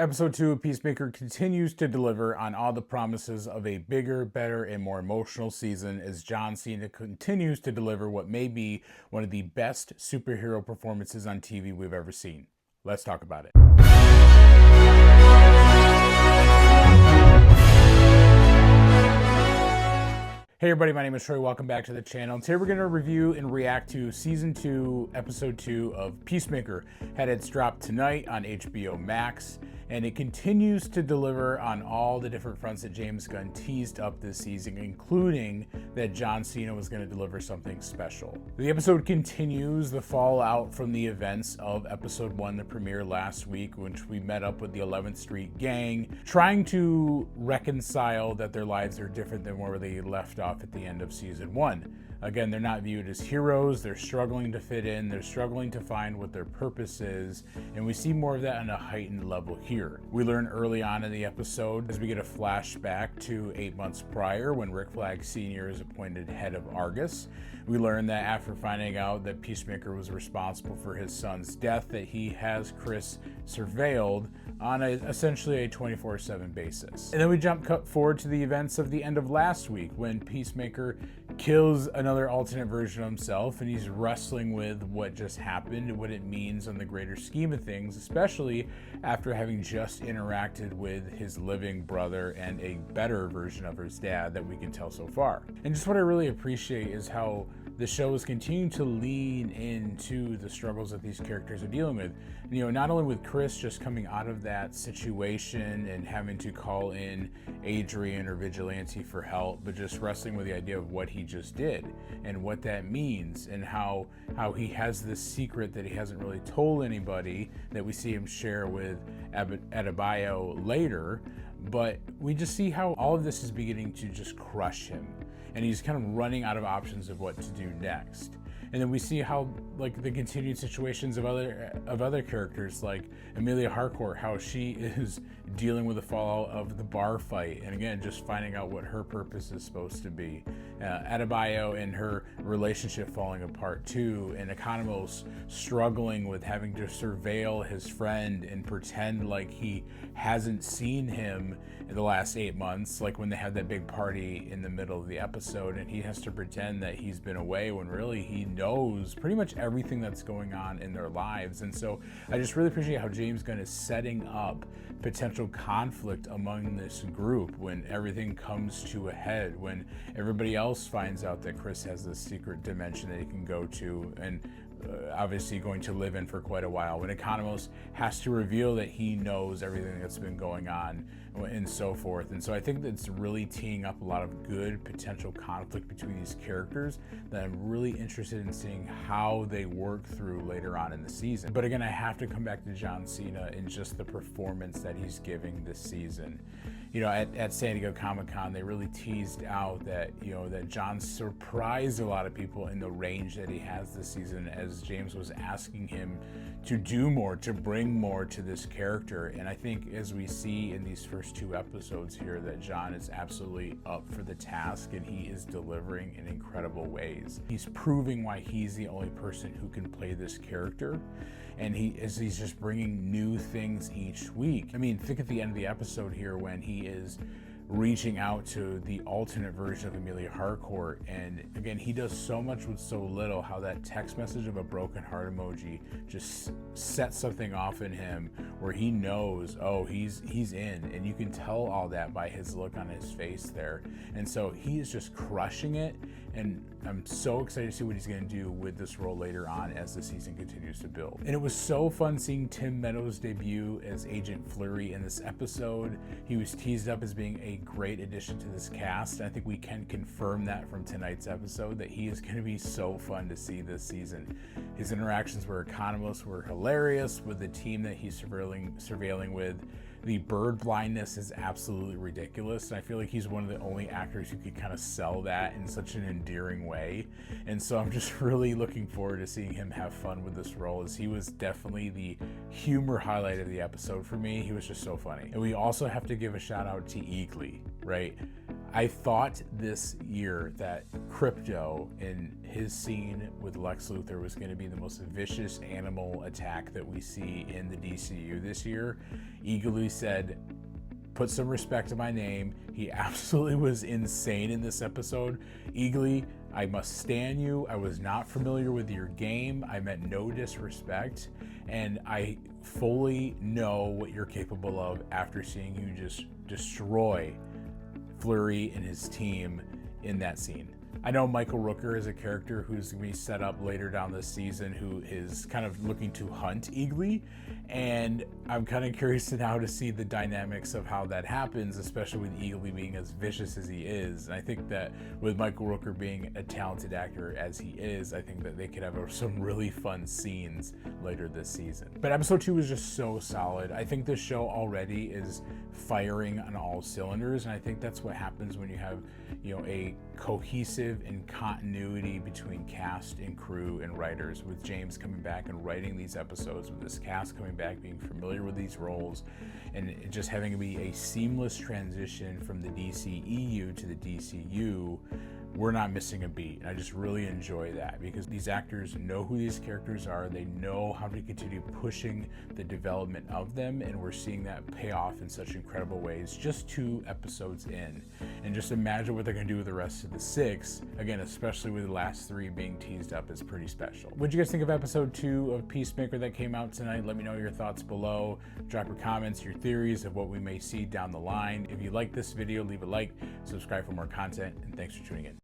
Episode 2 of Peacemaker continues to deliver on all the promises of a bigger, better, and more emotional season as John Cena continues to deliver what may be one of the best superhero performances on TV we've ever seen. Let's talk about it. Hey everybody, my name is Troy. Welcome back to the channel. Today we're going to review and react to Season 2, Episode 2 of Peacemaker. Had its dropped tonight on HBO Max, and it continues to deliver on all the different fronts that James Gunn teased up this season, including that John Cena was going to deliver something special. The episode continues the fallout from the events of Episode 1, the premiere last week, which we met up with the 11th Street gang, trying to reconcile that their lives are different than where they left off at the end of Season 1. Again, they're not viewed as heroes, they're struggling to fit in, they're struggling to find what their purpose is, and we see more of that on a heightened level here. We learn early on in the episode as we get a flashback to 8 months prior when Rick Flag Sr. is appointed head of Argus. We learn that after finding out that Peacemaker was responsible for his son's death, that he has Chris surveilled on essentially a 24/7 basis. And then we cut forward to the events of the end of last week when Peacemaker kills another alternate version of himself, and he's wrestling with what just happened and what it means on the greater scheme of things, especially after having just interacted with his living brother and a better version of his dad that we can tell so far. And just what I really appreciate is how the show is continuing to lean into the struggles that these characters are dealing with. You know, not only with Chris just coming out of that situation and having to call in Adrian or Vigilante for help, but just wrestling with the idea of what he just did and what that means, and how he has this secret that he hasn't really told anybody that we see him share with Adebayo later. But we just see how all of this is beginning to just crush him, and he's kind of running out of options of what to do next. And then we see how, like, the continued situations of other characters, like Amelia Harcourt, how she is dealing with the fallout of the bar fight, and again, just finding out what her purpose is supposed to be. Adebayo and her relationship falling apart too, and Economos struggling with having to surveil his friend and pretend like he hasn't seen him in the last 8 months, like when they had that big party in the middle of the episode, and he has to pretend that he's been away when really he knows pretty much everything that's going on in their lives. And so I just really appreciate how James Gunn is setting up potential conflict among this group when everything comes to a head, when everybody else finds out that Chris has this secret dimension that he can go to and obviously going to live in for quite a while, when Economos has to reveal that he knows everything that's been going on and so forth. And so I think that's really teeing up a lot of good potential conflict between these characters that I'm really interested in seeing how they work through later on in the season. But again, I have to come back to John Cena and just the performance that he's giving this season. You know, at San Diego Comic-Con, they really teased out that, you know, that John surprised a lot of people in the range that he has this season, as James was asking him to do more, to bring more to this character. And I think as we see in these first 2 episodes here, that John is absolutely up for the task, and he is delivering in incredible ways. He's proving why he's the only person who can play this character, and he's just bringing new things each week. I mean, think at the end of the episode here when he is reaching out to the alternate version of Amelia Harcourt, and again, he does so much with so little, how that text message of a broken heart emoji just sets something off in him where he knows, oh, he's in, and you can tell all that by his look on his face there. And so he is just crushing it, and I'm so excited to see what he's going to do with this role later on as the season continues to build. And it was so fun seeing Tim Meadows debut as Agent Fleury in this episode. He was teased up as being a great addition to this cast. I think we can confirm that from tonight's episode, that he is going to be so fun to see this season. His interactions with Economos were hilarious, with the team that he's surveilling with. The bird blindness is absolutely ridiculous, and I feel like he's one of the only actors who could kind of sell that in such an endearing way. And so I'm just really looking forward to seeing him have fun with this role, as he was definitely the humor highlight of the episode for me. He was just so funny. And we also have to give a shout out to Eagly, right? I thought this year that Krypto in his scene with Lex Luthor was going to be the most vicious animal attack that we see in the DCU this year. Eagly said, put some respect to my name. He absolutely was insane in this episode. Eagly, I must stand you. I was not familiar with your game. I meant no disrespect. And I fully know what you're capable of after seeing you just destroy Fleury and his team in that scene. I know Michael Rooker is a character who's going to be set up later down this season who is kind of looking to hunt Eagly, and I'm kind of curious to now to see the dynamics of how that happens, especially with Eagly being as vicious as he is. And I think that with Michael Rooker being a talented actor as he is, I think that they could have some really fun scenes later this season. But episode 2 was just so solid. I think this show already is firing on all cylinders, and I think that's what happens when you have, you know, a cohesive and continuity between cast and crew and writers, with James coming back and writing these episodes, with this cast coming back, being familiar with these roles, and it just having to be a seamless transition from the DCEU to the DCU. We're not missing a beat. I just really enjoy that because these actors know who these characters are. They know how to continue pushing the development of them, and we're seeing that pay off in such incredible ways just 2 episodes in. And just imagine what they're going to do with the rest of the 6. Again, especially with the last 3 being teased up, is pretty special. What did you guys think of episode 2 of Peacemaker that came out tonight? Let me know your thoughts below. Drop your comments, your theories of what we may see down the line. If you like this video, leave a like, subscribe for more content, and thanks for tuning in.